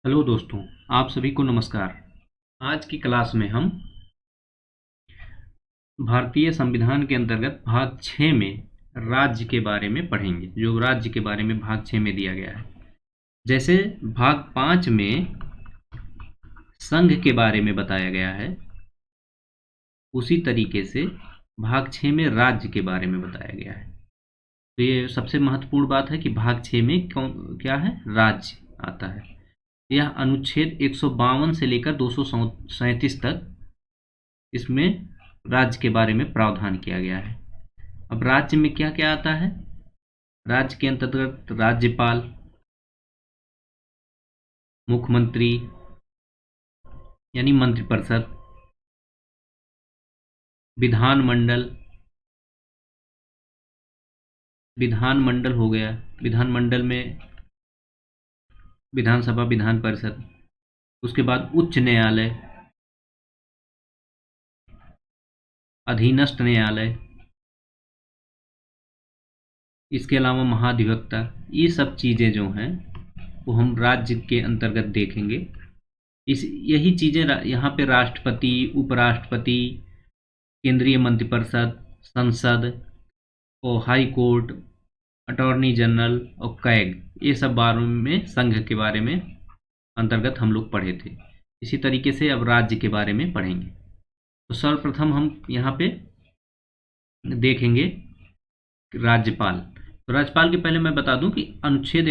Hello दोस्तों, आप सभी को नमस्कार। आज की क्लास में हम भारतीय संविधान के अंतर्गत भाग 6 में राज्य के बारे में पढ़ेंगे, जो राज्य के बारे में भाग 6 में दिया गया है। जैसे भाग 5 में संघ के बारे में बताया गया है, उसी तरीके से भाग 6 में राज्य के बारे में बताया गया है। तो ये सबसे महत्वपूर्ण बात है कि भाग 6 में क्या है, राज्य आता है। यह अनुच्छेद 152 से लेकर 237 तक इसमें राज्य के बारे में प्रावधान किया गया है। अब राज्य में क्या क्या आता है? राज्य के अंतर्गत राज्यपाल, मुख्यमंत्री यानी मंत्रिपरिषद, विधानमंडल, विधानमंडल हो गया, विधानमंडल में विधानसभा, विधान परिषद, उसके बाद उच्च न्यायालय, अधीनस्थ न्यायालय, इसके अलावा महाधिवक्ता। ये सब चीज़ें जो हैं वो हम राज्य के अंतर्गत देखेंगे। यही चीज़ें यहाँ पे राष्ट्रपति, उपराष्ट्रपति, केंद्रीय मंत्रिपरिषद, संसद और हाई कोर्ट, अटॉर्नी जनरल और कैग, ये सब बारे में, संघ के बारे में अंतर्गत हम लोग पढ़े थे। इसी तरीके से अब राज्य के बारे में पढ़ेंगे। तो सर्वप्रथम हम यहाँ पे देखेंगे राज्यपाल। तो राज्यपाल के पहले मैं बता दूं कि अनुच्छेद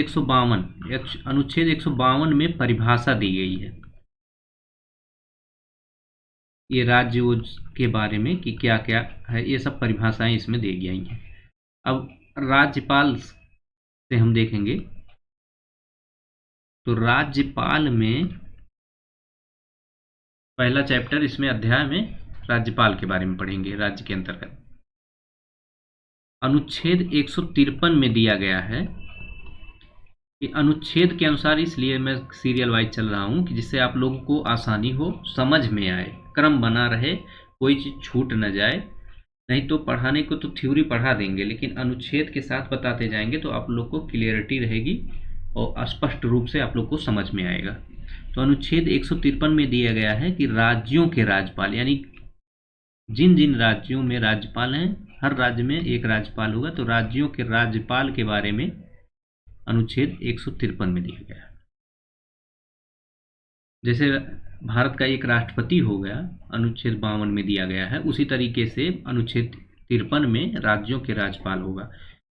152 में परिभाषा दी गई है ये राज्य के बारे में कि क्या क्या है, ये सब परिभाषाएं इसमें दी गई हैं। अब राज्यपाल से हम देखेंगे तो राज्यपाल में पहला चैप्टर, इसमें अध्याय में राज्यपाल के बारे में पढ़ेंगे। राज्य के अंतर्गत अनुच्छेद 153 में दिया गया है कि अनुच्छेद के अनुसार, इसलिए मैं सीरियल वाइज चल रहा हूं कि जिससे आप लोगों को आसानी हो, समझ में आए, क्रम बना रहे, कोई चीज़ छूट न जाए। नहीं तो पढ़ाने को तो थ्योरी पढ़ा देंगे, लेकिन अनुच्छेद के साथ बताते जाएंगे तो आप लोग को क्लियरिटी रहेगी और स्पष्ट रूप से आप लोग को समझ में आएगा। तो अनुच्छेद 153 में दिया गया है कि राज्यों के राज्यपाल, यानी जिन जिन राज्यों में राज्यपाल हैं, हर राज्य में एक राज्यपाल होगा, तो राज्यों के राज्यपाल के बारे में अनुच्छेद 153 में दिया गया है। जैसे भारत का एक राष्ट्रपति हो गया, अनुच्छेद 52 में दिया गया है, उसी तरीके से अनुच्छेद 53 में राज्यों के राज्यपाल होगा।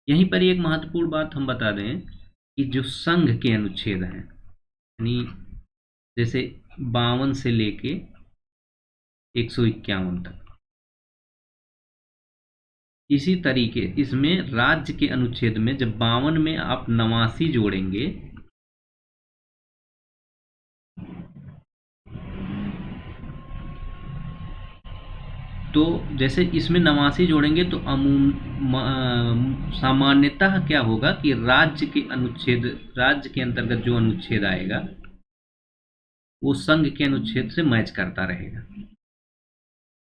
यहीं पर एक महत्वपूर्ण बात हम बता दें कि जो संघ के अनुच्छेद हैं, यानी जैसे 52 से लेके 151 तक, इसी तरीके इसमें राज्य के अनुच्छेद में जब 52 में आप 89 जोड़ेंगे तो जैसे इसमें 89 जोड़ेंगे तो सामान्यतः क्या होगा कि राज्य के अंतर्गत जो अनुच्छेद आएगा वो संघ के अनुच्छेद से मैच करता रहेगा।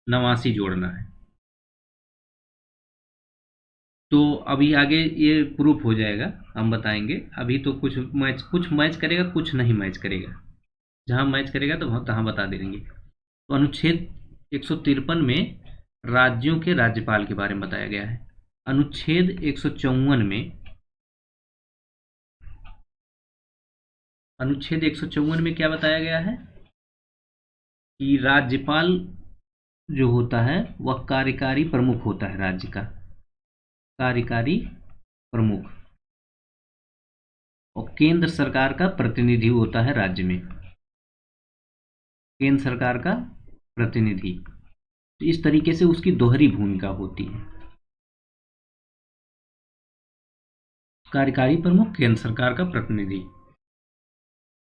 89 जोड़ना है तो अभी आगे ये प्रूफ हो जाएगा, हम बताएंगे। अभी तो कुछ मैच करेगा, कुछ नहीं मैच करेगा। जहां मैच करेगा तो तहां बता देंगे। तो अनुच्छेद 153 में राज्यों के राज्यपाल के बारे में बताया गया है। अनुच्छेद 154 में क्या बताया गया है कि राज्यपाल जो होता है वह कार्यकारी प्रमुख होता है, राज्य का कार्यकारी प्रमुख, और केंद्र सरकार का प्रतिनिधि होता है राज्य में, केंद्र सरकार का प्रतिनिधि। तो इस तरीके से उसकी दोहरी भूमिका होती है, कार्यकारी प्रमुख, केंद्र सरकार का प्रतिनिधि।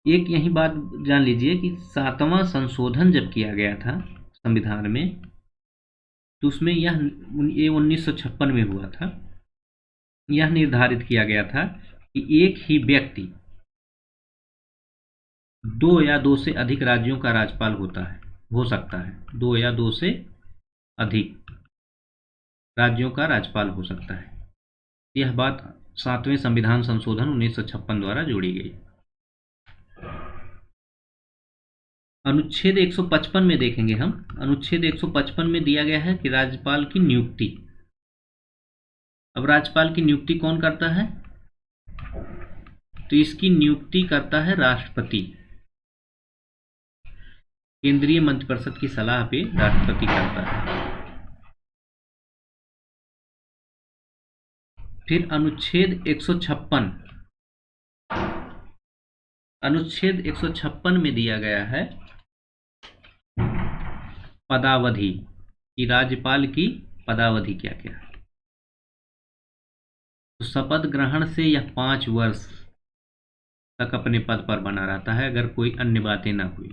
एक यही बात जान लीजिए कि 7वां संशोधन जब किया गया था संविधान में, तो उसमें ये 1956 में हुआ था। यह निर्धारित किया गया था कि एक ही व्यक्ति 2 या 2 से अधिक राज्यों का राज्यपाल हो सकता है। 2 या 2 से अधिक राज्यों का राज्यपाल हो सकता है। यह बात 7वें संविधान संशोधन 1956 द्वारा जोड़ी गई। अनुच्छेद 155 में देखेंगे हम, अनुच्छेद 155 में दिया गया है कि राज्यपाल की नियुक्ति। अब राज्यपाल की नियुक्ति कौन करता है? तो इसकी नियुक्ति करता है राष्ट्रपति। केंद्रीय मंत्रिपरिषद की सलाह पे राष्ट्रपति करता है। फिर अनुच्छेद 156, अनुच्छेद 156 में दिया गया है पदावधि, कि राज्यपाल की पदावधि क्या क्या है। तो शपथ ग्रहण से यह 5 वर्ष तक अपने पद पर बना रहता है, अगर कोई अन्य बातें ना हुई।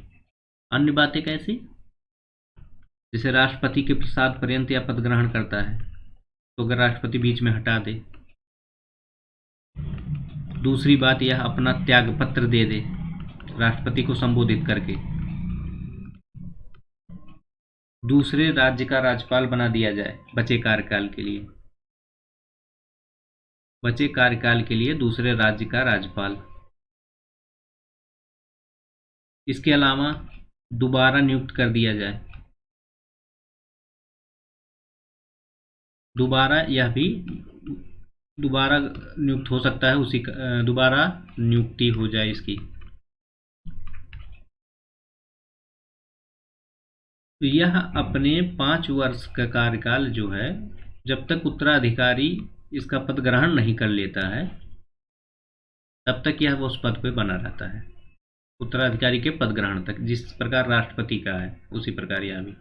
अन्य बातें कैसी? जैसे राष्ट्रपति के प्रसाद पर्यंत या पद ग्रहण करता है, तो अगर राष्ट्रपति बीच में हटा दे। दूसरी बात, यह अपना त्याग पत्र दे दे राष्ट्रपति को संबोधित करके। दूसरे राज्य का राज्यपाल बना दिया जाए बचे कार्यकाल के लिए, बचे कार्यकाल के लिए दूसरे राज्य का राज्यपाल। इसके अलावा दोबारा नियुक्त कर दिया जाए, दोबारा, यह भी दोबारा नियुक्त हो सकता है, उसी दोबारा नियुक्ति हो जाए इसकी। तो यह अपने 5 वर्ष का कार्यकाल जो है, जब तक उत्तराधिकारी इसका पद ग्रहण नहीं कर लेता है, तब तक यह उस पद पे बना रहता है, उत्तराधिकारी के पद ग्रहण तक। जिस प्रकार राष्ट्रपति का है उसी प्रकार यह भी।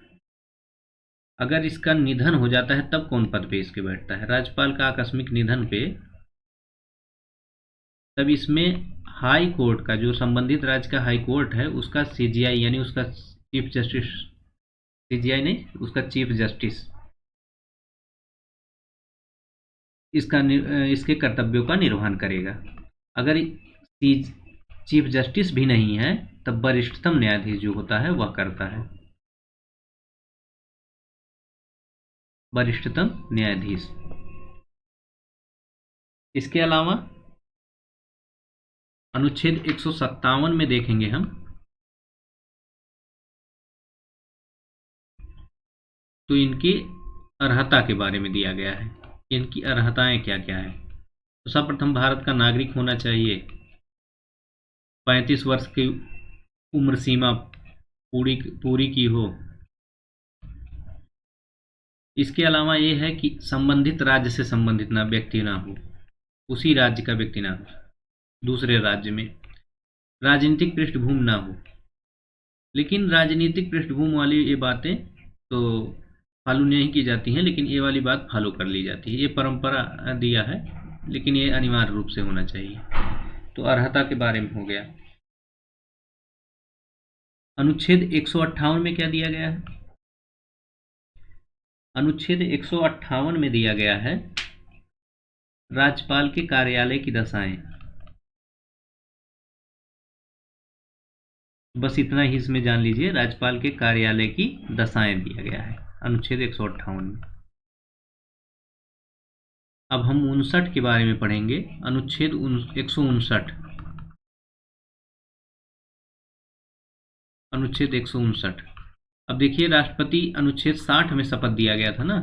अगर इसका निधन हो जाता है तब कौन पद पे इसके बैठता है? राज्यपाल का आकस्मिक निधन पे तब इसमें हाई कोर्ट का, जो संबंधित राज्य का हाई कोर्ट है, उसका सीजीआई यानी उसका चीफ जस्टिस, सीजीआई नहीं, उसका चीफ जस्टिस इसके कर्तव्यों का निर्वहन करेगा। अगर चीफ जस्टिस भी नहीं है तब वरिष्ठतम न्यायाधीश जो होता है वह करता है, वरिष्ठतम न्यायाधीश। इसके अलावा अनुच्छेद 157 में देखेंगे हम, तो इनकी अर्हता के बारे में दिया गया है, इनकी अर्हताएं क्या क्या है। तो सर्वप्रथम भारत का नागरिक होना चाहिए, 35 वर्ष की उम्र सीमा पूरी की हो। इसके अलावा ये है कि संबंधित राज्य से संबंधित ना व्यक्ति ना हो, उसी राज्य का व्यक्ति ना हो, दूसरे राज्य में। राजनीतिक पृष्ठभूमि ना हो, लेकिन राजनीतिक पृष्ठभूमि वाली ये बातें तो फॉलो नहीं की जाती हैं, लेकिन ये वाली बात फॉलो कर ली जाती है। ये परंपरा दिया है, लेकिन ये अनिवार्य रूप से होना चाहिए। तो अर्हता के बारे में हो गया। अनुच्छेद 158 में क्या दिया गया है? अनुच्छेद 158 में दिया गया है राज्यपाल के कार्यालय की दशाएं। बस इतना ही इसमें जान लीजिए, राज्यपाल के कार्यालय की दशाएं दिया गया है अनुच्छेद 158 में। अब हम 59 के बारे में पढ़ेंगे, अनुच्छेद 159, अनुच्छेद 159। अब देखिए, राष्ट्रपति अनुच्छेद 60 में शपथ दिया गया था ना,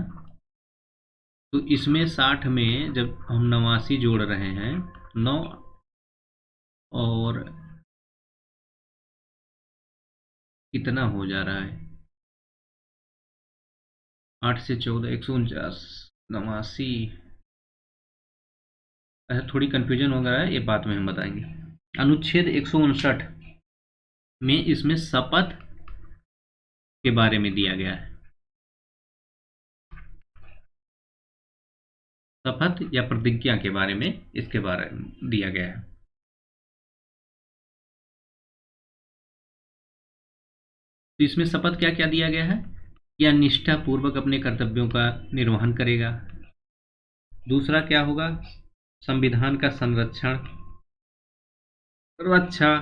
तो इसमें 60 में जब हम 89 जोड़ रहे हैं, 9 और कितना हो जा रहा है, 8 से 14, 149, 89, थोड़ी कंफ्यूजन हो गया है, ये बात में हम बताएंगे। अनुच्छेद 159 में इसमें शपथ के बारे में दिया गया है, शपथ या प्रतिज्ञा के बारे में इसके बारे में दिया गया है। तो इसमें शपथ क्या क्या दिया गया है? या निष्ठा पूर्वक अपने कर्तव्यों का निर्वहन करेगा। दूसरा क्या होगा? संविधान का संरक्षण, रक्षा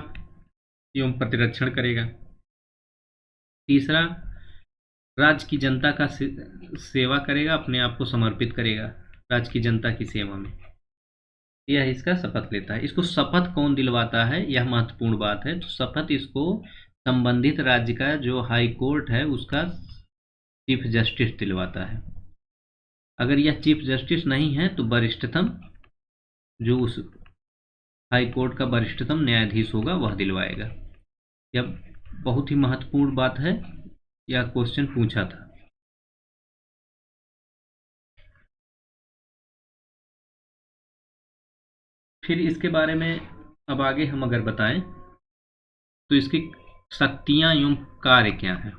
एवं प्रतिरक्षण करेगा। तीसरा, राज्य की जनता का सेवा करेगा, अपने आप को समर्पित करेगा राज्य की जनता की सेवा में। यह इसका शपथ लेता है। इसको शपथ कौन दिलवाता है, यह महत्वपूर्ण बात है। तो शपथ इसको संबंधित राज्य का जो हाई कोर्ट है उसका चीफ जस्टिस दिलवाता है। अगर यह चीफ जस्टिस नहीं है तो वरिष्ठतम, जो उस हाई कोर्ट का वरिष्ठतम न्यायाधीश होगा वह दिलवाएगा। यह बहुत ही महत्वपूर्ण बात है, यह क्वेश्चन पूछा था। फिर इसके बारे में अब आगे हम अगर बताएं तो इसकी शक्तियां एवं कार्य क्या है।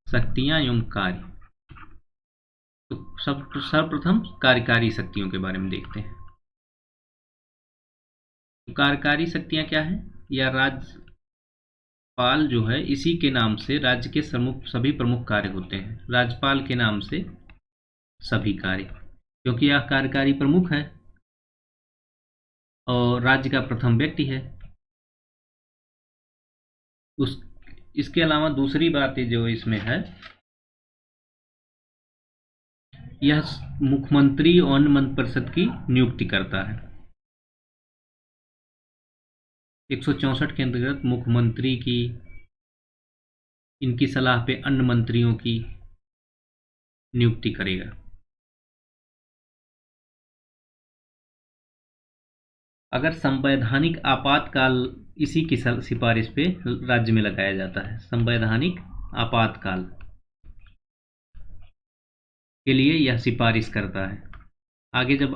शक्तियां एवं कार्य, तो सर्वप्रथम कार्यकारी शक्तियों के बारे में देखते हैं। तो कार्यकारी शक्तियां क्या है? या राज्यपाल जो है, इसी के नाम से राज्य के सभी प्रमुख कार्य होते हैं। राज्यपाल के नाम से सभी कार्य, क्योंकि यह कार्यकारी प्रमुख है और राज्य का प्रथम व्यक्ति है। इसके अलावा दूसरी बात जो इसमें है, यह मुख्यमंत्री और मंत्रिपरिषद की नियुक्ति करता है। 164 के अंतर्गत मुख्यमंत्री की, इनकी सलाह पे अन्य मंत्रियों की नियुक्ति करेगा। अगर संवैधानिक आपातकाल इसी की सिफारिश पे राज्य में लगाया जाता है। संवैधानिक आपातकाल के लिए यह सिफारिश करता है। आगे जब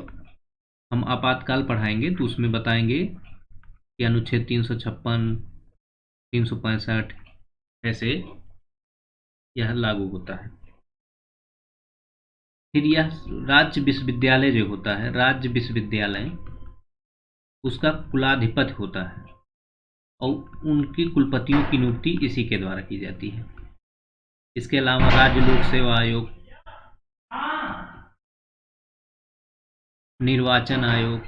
हम आपातकाल पढ़ाएंगे तो उसमें बताएंगे कि अनुच्छेद 356, 365 ऐसे यह लागू होता है। फिर यह राज्य विश्वविद्यालय जो होता है, राज्य विश्वविद्यालय, उसका कुलाधिपति होता है और उनकी कुलपतियों की नियुक्ति इसी के द्वारा की जाती है। इसके अलावा राज्य लोक सेवा आयोग, निर्वाचन आयोग,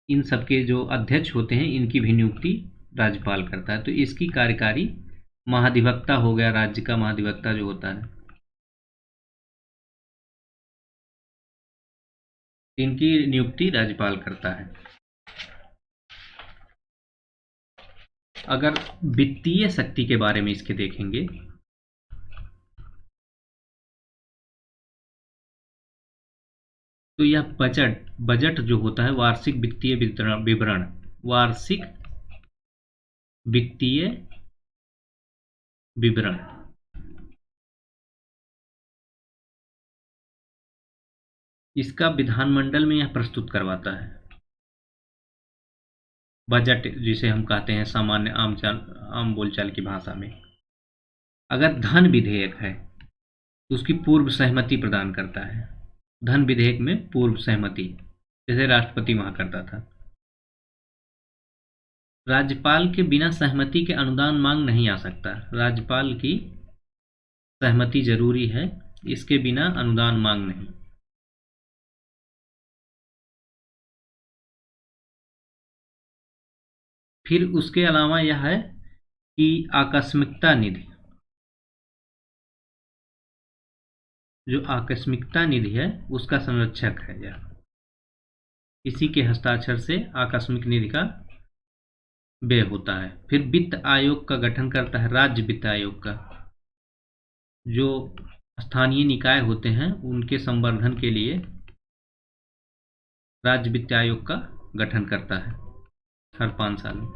इन सबके जो अध्यक्ष होते हैं इनकी भी नियुक्ति राज्यपाल करता है। तो इसकी कार्यकारी महाधिवक्ता हो गया, राज्य का महाधिवक्ता जो होता है, इनकी नियुक्ति राज्यपाल करता है। अगर वित्तीय शक्ति के बारे में इसके देखेंगे तो यह बजट जो होता है, वार्षिक वित्तीय विवरण, वार्षिक वित्तीय विवरण, इसका विधानमंडल में यह प्रस्तुत करवाता है। बजट जिसे हम कहते हैं सामान्य आम बोलचाल की भाषा में। अगर धन विधेयक है तो उसकी पूर्व सहमति प्रदान करता है। धन विधेयक में पूर्व सहमति, जैसे राष्ट्रपति वहां करता था। राज्यपाल के बिना सहमति के अनुदान मांग नहीं आ सकता। राज्यपाल की सहमति जरूरी है, इसके बिना अनुदान मांग नहीं। फिर उसके अलावा यह है कि आकस्मिकता निधि, जो आकस्मिकता निधि है उसका संरक्षक है यह। इसी के हस्ताक्षर से आकस्मिक निधि का व्यय होता है। फिर वित्त आयोग का गठन करता है, राज्य वित्त आयोग का, जो स्थानीय निकाय होते हैं उनके संवर्धन के लिए राज्य वित्त आयोग का गठन करता है हर 5 साल में।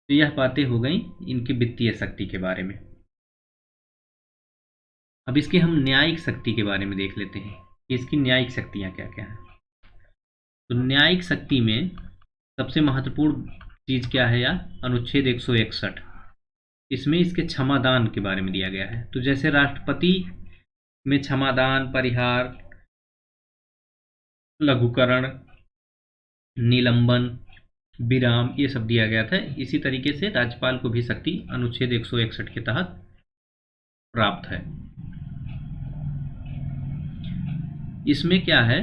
तो यह बातें हो गई इनकी वित्तीय शक्ति के बारे में। अब इसकी हम न्यायिक शक्ति के बारे में देख लेते हैं कि इसकी न्यायिक शक्तियां क्या क्या हैं। तो न्यायिक शक्ति में सबसे महत्वपूर्ण चीज क्या है? या अनुच्छेद 161, इसमें इसके क्षमादान के बारे में दिया गया है। तो जैसे राष्ट्रपति में क्षमादान, परिहार, लघुकरण, निलंबन, विराम, ये सब दिया गया था, इसी तरीके से राज्यपाल को भी शक्ति अनुच्छेद 161 के तहत प्राप्त है। इसमें क्या है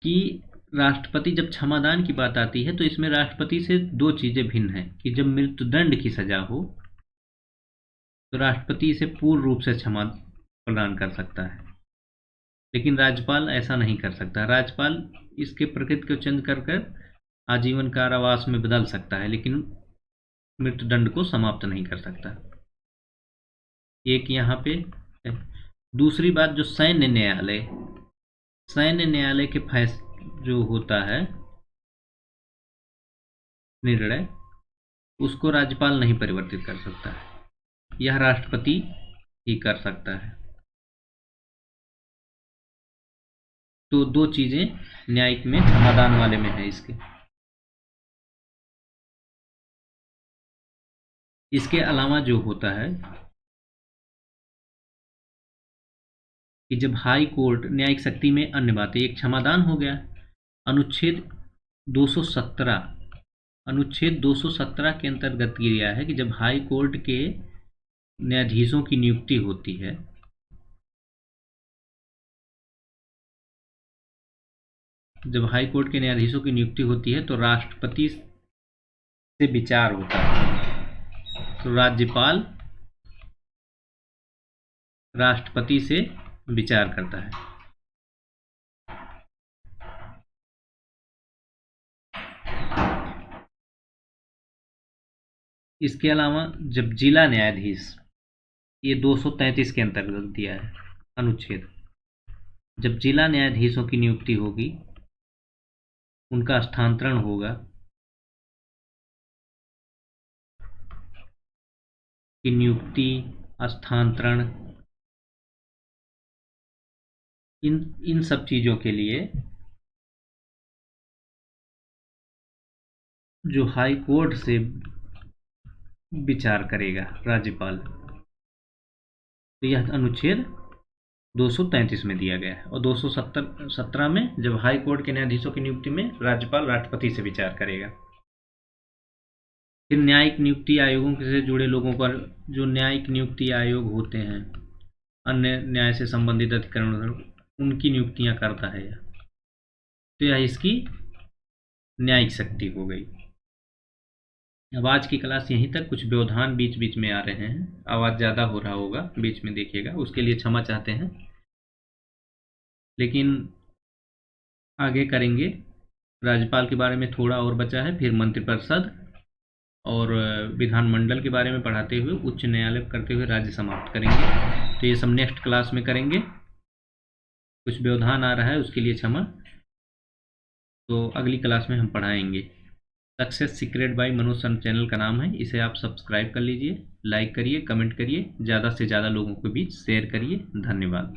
कि राष्ट्रपति, जब क्षमादान की बात आती है तो इसमें राष्ट्रपति से 2 चीजें भिन्न हैं कि जब मृत्युदंड की सजा हो तो राष्ट्रपति इसे पूर्ण रूप से क्षमा प्रदान कर सकता है, लेकिन राज्यपाल ऐसा नहीं कर सकता। राज्यपाल इसके प्रकृति को चेंज कर कर आजीवन कारावास में बदल सकता है, लेकिन मृत्युदंड को समाप्त नहीं कर सकता। एक यहाँ पे है। दूसरी बात, जो सैन्य न्यायालय के जो होता है निर्णय, उसको राज्यपाल नहीं परिवर्तित कर सकता है, यह राष्ट्रपति ही कर सकता है। तो दो चीजें न्यायिक में क्षमादान वाले में है। इसके अलावा जो होता है कि जब हाई कोर्ट न्यायिक शक्ति में अन्य बातें, एक क्षमादान हो गया। अनुच्छेद 217 के अंतर्गत किया है कि जब हाई कोर्ट के न्यायाधीशों की नियुक्ति होती है, तो राष्ट्रपति से विचार होता है। तो राज्यपाल राष्ट्रपति से विचार करता है। इसके अलावा जब जिला न्यायाधीश, ये 233 के अंतर्गत दिया है अनुच्छेद, जब जिला न्यायाधीशों की नियुक्ति होगी, उनका स्थानांतरण होगा, कि नियुक्ति, स्थानांतरण, इन सब चीजों के लिए जो हाई कोर्ट से विचार करेगा राज्यपाल, तो यह अनुच्छेद 233 में दिया गया है। और 217 में जब हाई कोर्ट के न्यायाधीशों की नियुक्ति में राज्यपाल राष्ट्रपति से विचार करेगा। फिर न्यायिक नियुक्ति आयोगों से जुड़े लोगों पर, जो न्यायिक नियुक्ति आयोग होते हैं, अन्य न्याय से संबंधित अधिकरण, उनकी नियुक्तियां करता है। तो यह इसकी न्यायिक शक्ति हो गई। अब आज की क्लास यहीं तक। कुछ व्यवधान बीच बीच में आ रहे हैं, आवाज़ ज़्यादा हो रहा होगा, बीच में देखिएगा, उसके लिए क्षमा चाहते हैं। लेकिन आगे करेंगे। राज्यपाल के बारे में थोड़ा और बचा है, फिर मंत्रिपरिषद और विधानमंडल के बारे में पढ़ाते हुए उच्च न्यायालय करते हुए राज्य समाप्त करेंगे। तो ये सब नेक्स्ट क्लास में करेंगे। कुछ व्यवधान आ रहा है, उसके लिए क्षमा। तो अगली क्लास में हम पढ़ाएंगे। Success secret by Manoj sir channel का नाम है, इसे आप सब्सक्राइब कर लीजिए, लाइक करिए, कमेंट करिए, ज़्यादा से ज़्यादा लोगों के बीच शेयर करिए। धन्यवाद।